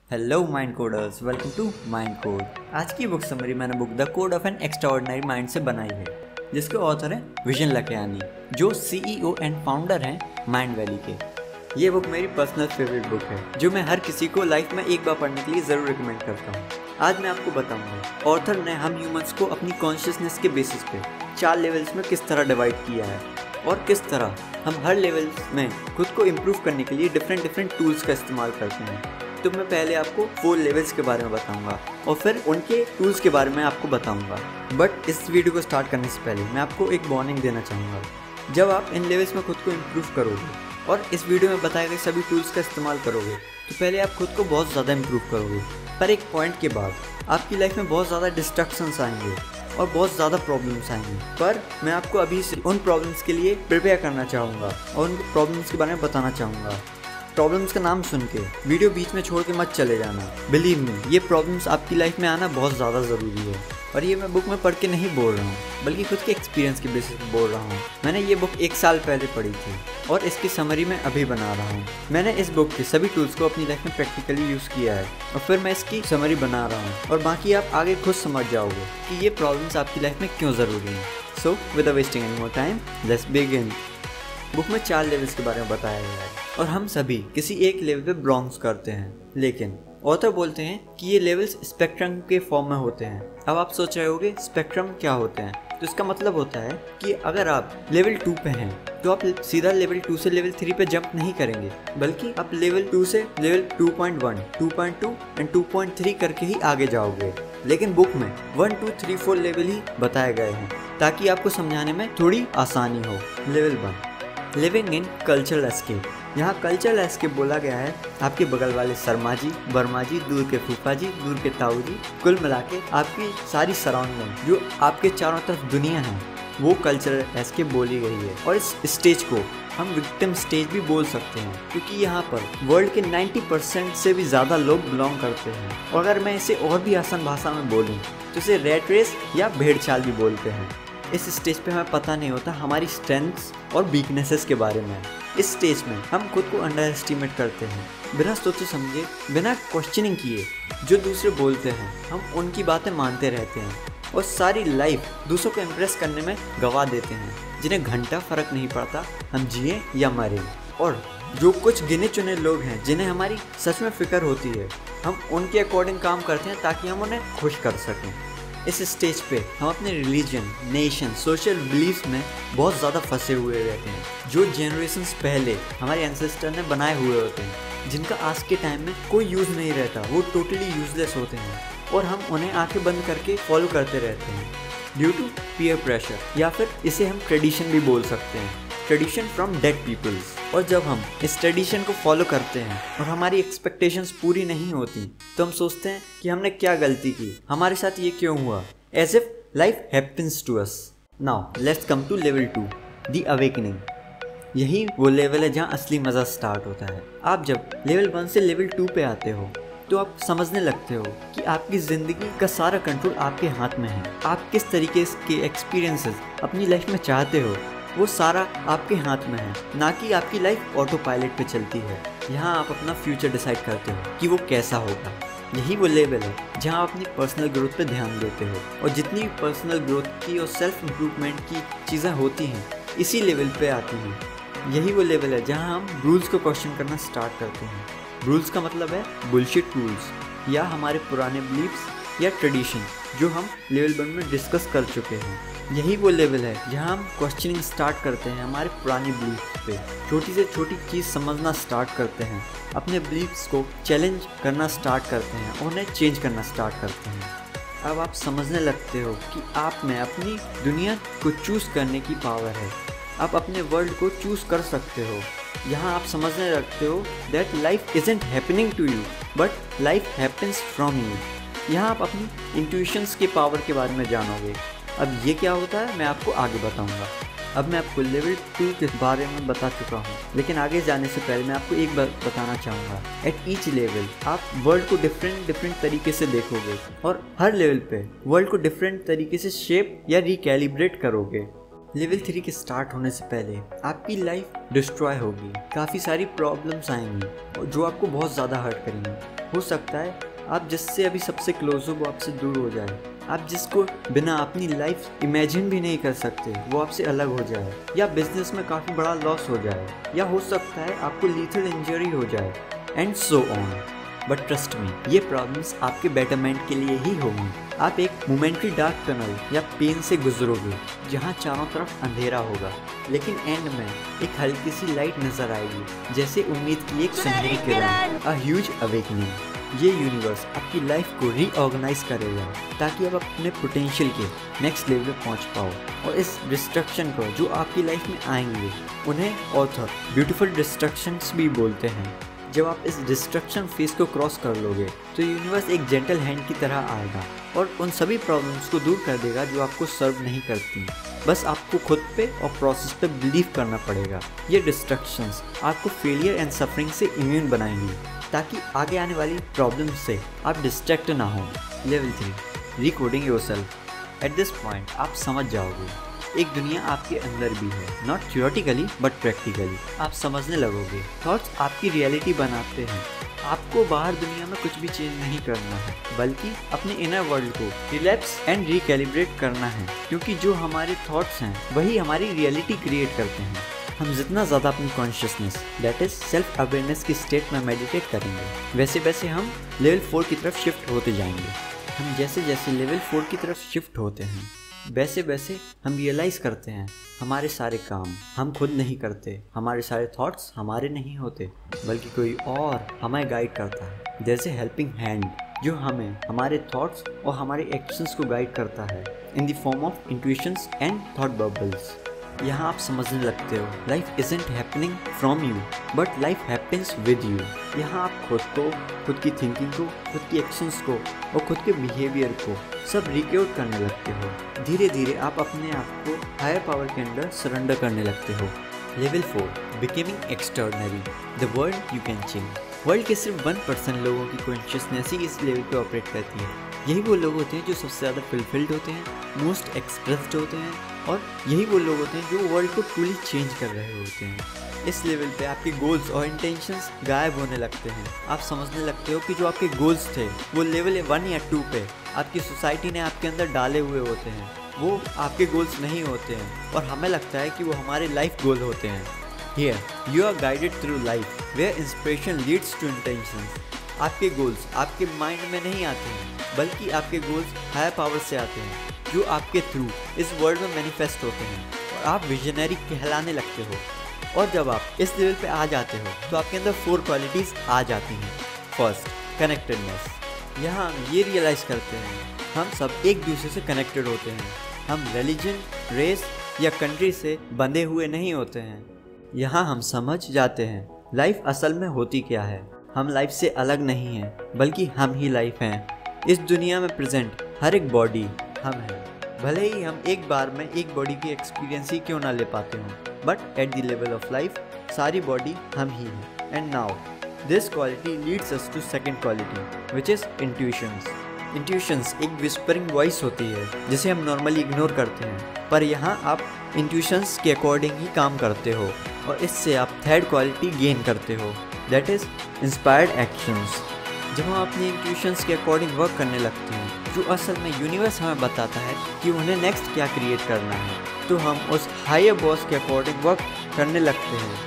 Hello Mind Coders, welcome to Mind Code. आज की book summary मैंने book The Code of an Extraordinary Mind से बनाई है, जिसके ऑथर है विजन लखयानी, जो सीईओ एंड फाउंडर हैं माइंड वैली के। ये बुक मेरी पर्सनल फेवरेट बुक है, जो मैं हर किसी को लाइफ में एक बार पढ़ने के लिए ज़रूर रिकमेंड करता हूँ। आज मैं आपको बताऊँगा ऑथर ने हम ह्यूमंस को अपनी कॉन्शियसनेस के बेसिस पे 4 लेवल्स में किस तरह डिवाइड किया है और किस तरह हम हर लेवल में खुद को इम्प्रूव करने के लिए डिफरेंट टूल्स का इस्तेमाल करते हैं। तो मैं पहले आपको 4 लेवल्स के बारे में बताऊंगा और फिर उनके टूल्स के बारे में आपको बताऊंगा। बट इस वीडियो को स्टार्ट करने से पहले मैं आपको एक वार्निंग देना चाहूँगा। जब आप इन लेवल्स में खुद को इम्प्रूव करोगे और इस वीडियो में बताए गए सभी टूल्स का इस्तेमाल करोगे तो पहले आप खुद को बहुत ज़्यादा इम्प्रूव करोगे, पर एक पॉइंट के बाद आपकी लाइफ में बहुत ज़्यादा डिस्ट्रक्शंस आएंगे और बहुत ज़्यादा प्रॉब्लम्स आएंगी। पर मैं आपको अभी से उन प्रॉब्लम्स के लिए प्रिपेयर करना चाहूँगा और उन प्रॉब्लम्स के बारे में बताना चाहूँगा। प्रॉब्लम्स का नाम सुन के वीडियो बीच में छोड़ के मत चले जाना। बिलीव मी, ये प्रॉब्लम्स आपकी लाइफ में आना बहुत ज़्यादा ज़रूरी है और ये मैं बुक में पढ़ के नहीं बोल रहा हूँ, बल्कि खुद के एक्सपीरियंस के बेसिस पे बोल रहा हूँ। मैंने ये बुक 1 साल पहले पढ़ी थी और इसकी समरी मैं अभी बना रहा हूँ। मैंने इस बुक के सभी टूल्स को अपनी लाइफ में प्रैक्टिकली यूज़ किया है और फिर मैं इसकी समरी बना रहा हूँ और बाकी आप आगे खुद समझ जाओगे कि ये प्रॉब्लम्स आपकी लाइफ में क्यों ज़रूरी हैं। So without wasting any more time, let's begin. Book में 4 लेवल्स के बारे में बताया गया है और हम सभी किसी एक लेवल पे बिलोंग्स करते हैं, लेकिन ऑथर बोलते हैं कि ये लेवल्स स्पेक्ट्रम के फॉर्म में होते हैं। अब आप सोच रहे होगे स्पेक्ट्रम क्या होते हैं, तो इसका मतलब होता है कि अगर आप लेवल 2 पे हैं तो आप सीधा लेवल 2 से लेवल 3 पे जंप नहीं करेंगे, बल्कि आप लेवल 2 से लेवल 2.1, 2.2 एंड 2.3 करके ही आगे जाओगे। लेकिन बुक में 1, 2, 3, 4 लेवल ही बताए गए हैं ताकि आपको समझाने में थोड़ी आसानी हो। Level 1, living in cultural escape. यहाँ कल्चरल एस्केप बोला गया है आपके बगल वाले शर्मा जी, वर्मा जी, दूर के फूफा जी, दूर के ताऊ जी, कुल मिला के आपकी सारी सराउंडिंग जो आपके चारों तरफ दुनिया है वो कल्चरल एस्केप बोली गई है। और इस स्टेज को हम विक्टिम स्टेज भी बोल सकते हैं, क्योंकि यहाँ पर वर्ल्ड के 90% से भी ज़्यादा लोग बिलोंग करते हैं। और अगर मैं इसे और भी आसान भाषा में बोलूँ तो इसे रैट रेस या भेड़ चाल भी बोलते हैं। इस स्टेज पे हमें पता नहीं होता हमारी स्ट्रेंथ्स और वीकनेसेस के बारे में। इस स्टेज में हम खुद को अंडर एस्टिमेट करते हैं, बिना सोचे समझे, बिना क्वेश्चनिंग किए। जो दूसरे बोलते हैं हम उनकी बातें मानते रहते हैं और सारी लाइफ दूसरों को इम्प्रेस करने में गवा देते हैं, जिन्हें घंटा फर्क नहीं पड़ता हम जिए या मरे। और जो कुछ गिने चुने लोग हैं जिन्हें हमारी सच में फिक्र होती है, हम उनके अकॉर्डिंग काम करते हैं ताकि हम उन्हें खुश कर सकें। इस स्टेज पे हम अपने रिलीजन, नेशन, सोशल बिलीफ्स में बहुत ज़्यादा फंसे हुए रहते हैं, जो जनरेशन्स पहले हमारे एंसेस्टर ने बनाए हुए होते हैं, जिनका आज के टाइम में कोई यूज़ नहीं रहता, वो टोटली यूजलेस होते हैं और हम उन्हें आंखें बंद करके फॉलो करते रहते हैं ड्यू टू पीयर प्रेशर, या फिर इसे हम ट्रेडिशन भी बोल सकते हैं, ट्रेडिशन फ्रॉम डेड पीपल्स। और जब हम इस ट्रेडिशन को फॉलो करते हैं और हमारी एक्सपेक्टेशंस पूरी नहीं होती तो हम सोचते हैं कि हमने क्या गलती की, हमारे साथ ये क्यों हुआ, as if life happens to us. Now let's come to level 2, the awakening. यही वो लेवल है जहाँ असली मज़ा स्टार्ट होता है। आप जब लेवल 1 से लेवल 2 पे आते हो तो आप समझने लगते हो कि आपकी ज़िंदगी का सारा कंट्रोल आपके हाथ में है। आप किस तरीके के एक्सपीरियंसेस अपनी लाइफ में चाहते हो वो सारा आपके हाथ में है, ना कि आपकी लाइफ ऑटो पायलट पे चलती है। यहाँ आप अपना फ्यूचर डिसाइड करते हो कि वो कैसा होगा। यही वो लेवल है जहाँ आप अपनी पर्सनल ग्रोथ पे ध्यान देते हो और जितनी भी पर्सनल ग्रोथ की और सेल्फ इम्प्रूवमेंट की चीज़ें होती हैं इसी लेवल पे आती हैं। यही वो लेवल है जहाँ हम रूल्स को क्वेश्चन करना स्टार्ट करते हैं। रूल्स का मतलब है बुलशिट रूल्स या हमारे पुराने बिलीव्स या ट्रेडिशन जो हम लेवल 1 में डिस्कस कर चुके हैं। यही वो लेवल है जहाँ हम क्वेश्चनिंग स्टार्ट करते हैं हमारे पुरानी बिलीफ्स पे, छोटी से छोटी चीज़ समझना स्टार्ट करते हैं, अपने बिलीफ्स को चैलेंज करना स्टार्ट करते हैं और उन्हें चेंज करना स्टार्ट करते हैं। अब आप समझने लगते हो कि आप में अपनी दुनिया को चूज़ करने की पावर है, आप अपने वर्ल्ड को चूज़ कर सकते हो। यहाँ आप समझने लगते हो that life isn't happening to you but life happens from you. यहाँ आप अपनी इंट्यूशंस के पावर के बारे में जानोगे। अब ये क्या होता है मैं आपको आगे बताऊंगा। अब मैं आपको लेवल 2 के बारे में बता चुका हूँ, लेकिन आगे जाने से पहले मैं आपको एक बात बताना चाहूँगा। एट ईच लेवल आप वर्ल्ड को डिफरेंट तरीके से देखोगे और हर लेवल पे वर्ल्ड को डिफरेंट तरीके से शेप या रिकैलिब्रेट करोगे। लेवल 3 के स्टार्ट होने से पहले आपकी लाइफ डिस्ट्रॉय होगी, काफ़ी सारी प्रॉब्लम्स आएंगी और जो आपको बहुत ज़्यादा हर्ट करेंगी। हो सकता है आप जिससे अभी सबसे क्लोज हो वो आपसे दूर हो जाए, आप जिसको बिना अपनी लाइफ इमेजिन भी नहीं कर सकते वो आपसे अलग हो जाए, या बिजनेस में काफ़ी बड़ा लॉस हो जाए, या हो सकता है आपको लीथल इंजरी हो जाए, and so on. But trust me, ये प्रॉब्लम्स आपके बेटरमेंट के लिए ही होंगी। आप एक मोमेंट्री डार्क टनल या पेन से गुजरोगे जहाँ चारों तरफ अंधेरा होगा, लेकिन एंड में एक हल्की सी लाइट नजर आएगी, जैसे उम्मीद की एक सुनहरी किरण, अ ह्यूज अवेकनिंग। ये यूनिवर्स आपकी लाइफ को रीऑर्गेनाइज करेगा ताकि आप अपने पोटेंशियल के नेक्स्ट लेवल पे पहुंच पाओ। और इस डिस्ट्रक्शन को जो आपकी लाइफ में आएंगे उन्हें ऑथर ब्यूटीफुल डिस्ट्रक्शंस भी बोलते हैं। जब आप इस डिस्ट्रक्शन फेज को क्रॉस कर लोगे तो यूनिवर्स एक जेंटल हैंड की तरह आएगा और उन सभी प्रॉब्लम्स को दूर कर देगा जो आपको सर्व नहीं करती। बस आपको खुद पे और प्रोसेस पे बिलीव करना पड़ेगा। ये डिस्ट्रक्शंस आपको फेलियर एंड सफरिंग से इम्यून बनाएंगी ताकि आगे आने वाली प्रॉब्लम्स से आप डिस्ट्रैक्ट ना हो। Level 3 recording yourself. At this point आप समझ जाओगे एक दुनिया आपके अंदर भी है, नॉट थियोरेटिकली बट प्रैक्टिकली। आप समझने लगोगे थॉट्स आपकी रियलिटी बनाते हैं। आपको बाहर दुनिया में कुछ भी चेंज नहीं करना है, बल्कि अपने इनर वर्ल्ड को रिलैप्स एंड रिकैलिब्रेट करना है, क्योंकि जो हमारे थॉट्स हैं वही हमारी रियलिटी क्रिएट करते हैं। हम जितना ज़्यादा अपनी consciousness that is self awareness की स्टेट में मेडिटेट करेंगे, वैसे वैसे हम लेवल 4 की तरफ शिफ्ट होते जाएंगे। हम जैसे जैसे लेवल 4 की तरफ शिफ्ट होते हैं वैसे वैसे हम रियलाइज़ करते हैं हमारे सारे काम हम खुद नहीं करते, हमारे सारे थॉट्स हमारे नहीं होते, बल्कि कोई और हमें गाइड करता है। जैसे हेल्पिंग हैंड जो हमें हमारे थॉट्स और हमारे एक्शंस को गाइड करता है in the form of intuitions and thought bubbles. यहाँ आप समझने लगते हो life isn't happening from you but life happens with you. यहाँ आप खुद को, खुद की थिंकिंग को, खुद की एक्शंस को और खुद के बिहेवियर को सब रिक्रिएट करने लगते हो। धीरे धीरे आप अपने आप को हायर पावर के अंदर सरेंडर करने लगते हो। Level 4 becoming extraordinary. The world you can change. World के सिर्फ 1% लोगों की कॉन्शियसनेस ही इस लेवल पे ऑपरेट करती है। यही वो लोग होते हैं जो सबसे ज़्यादा फुलफिल्ड होते हैं, मोस्ट एक्सप्रेस्ड होते हैं, और यही वो लोग होते हैं जो वर्ल्ड को ट्रूली चेंज कर रहे होते हैं। इस लेवल पे आपके गोल्स और इंटेंशंस गायब होने लगते हैं। आप समझने लगते हो कि जो आपके गोल्स थे वो लेवल 1 या 2 पे आपकी सोसाइटी ने आपके अंदर डाले हुए होते हैं, वो आपके गोल्स नहीं होते हैं और हमें लगता है कि वो हमारे लाइफ गोल होते हैं। Here you are guided through life where inspiration leads to intentions. आपके गोल्स आपके माइंड में नहीं आते हैं, बल्कि आपके गोल्स हायर पावर से आते हैं जो आपके थ्रू इस वर्ल्ड में मैनिफेस्ट होते हैं और आप विजनरी कहलाने लगते हो। और जब आप इस लेवल पे आ जाते हो तो आपके अंदर 4 क्वालिटीज़ आ जाती हैं। First, connectedness. यहाँ हम ये रियलाइज़ करते हैं हम सब एक दूसरे से कनेक्टेड होते हैं। हम रिलीजन, रेस या कंट्री से बंधे हुए नहीं होते हैं। यहाँ हम समझ जाते हैं लाइफ असल में होती क्या है। हम लाइफ से अलग नहीं हैं, बल्कि हम ही लाइफ हैं। इस दुनिया में प्रेजेंट हर एक बॉडी हम हैं, भले ही हम एक बार में एक बॉडी की एक्सपीरियंस ही क्यों ना ले पाते हों, but at the level of life सारी बॉडी हम ही हैं। And now this quality leads us to second quality which is intuitions. Intuitions एक विस्परिंग वॉइस होती है जिसे हम नॉर्मली इग्नोर करते हैं, पर यहाँ आप इंट्यूशंस के अकॉर्डिंग ही काम करते हो और इससे आप थर्ड क्वालिटी गेन करते हो, दैट इज़ इंस्पायर्ड एक्शंस। जब हम अपनी इंट्यूशंस के अकॉर्डिंग वर्क करने लगते हैं, जो असल में यूनिवर्स हमें बताता है कि उन्हें नेक्स्ट क्या क्रिएट करना है, तो हम उस हायर बॉस के अकॉर्डिंग वर्क करने लगते हैं,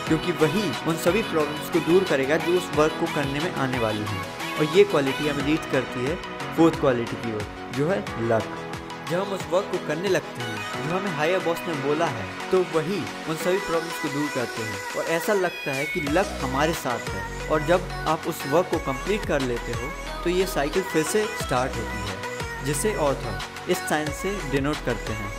क्योंकि वही उन सभी प्रॉब्लम्स को दूर करेगा जो उस वर्क को करने में आने वाली है। और ये क्वालिटी हमें लीड करती है 4th क्वालिटी की ओर, जो है लक। जब हम उस वर्क को करने लगते हैं जो हमें हायर बॉस ने बोला है, तो वही उन सभी प्रॉब्लम्स को दूर करते हैं और ऐसा लगता है कि लक हमारे साथ है। और जब आप उस वर्क को कंप्लीट कर लेते हो तो ये साइकिल फिर से स्टार्ट होती है, जिसे ऑथर इस साइन से डिनोट करते हैं।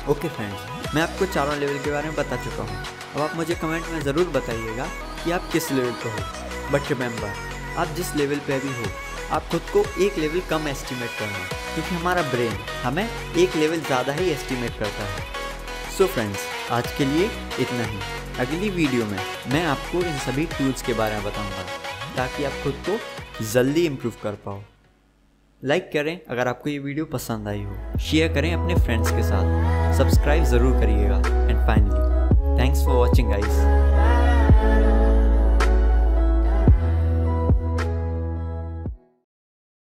ओके फ्रेंड्स, मैं आपको चारों लेवल के बारे में बता चुका हूँ। अब आप मुझे कमेंट में ज़रूर बताइएगा कि आप किस लेवल पे हो। बट रिमेंबर, आप जिस लेवल पे भी हो, आप खुद को एक लेवल कम एस्टिमेट करना, क्योंकि हमारा ब्रेन हमें एक लेवल ज़्यादा ही एस्टिमेट करता है। सो फ्रेंड्स, आज के लिए इतना ही। अगली वीडियो में मैं आपको इन सभी टूल्स के बारे में बताऊंगा ताकि आप खुद को जल्दी इम्प्रूव कर पाओ। लाइक करें अगर आपको ये वीडियो पसंद आई हो, शेयर करें अपने फ्रेंड्स के साथ, सब्सक्राइब ज़रूर करिएगा। And finally thanks for watching guys.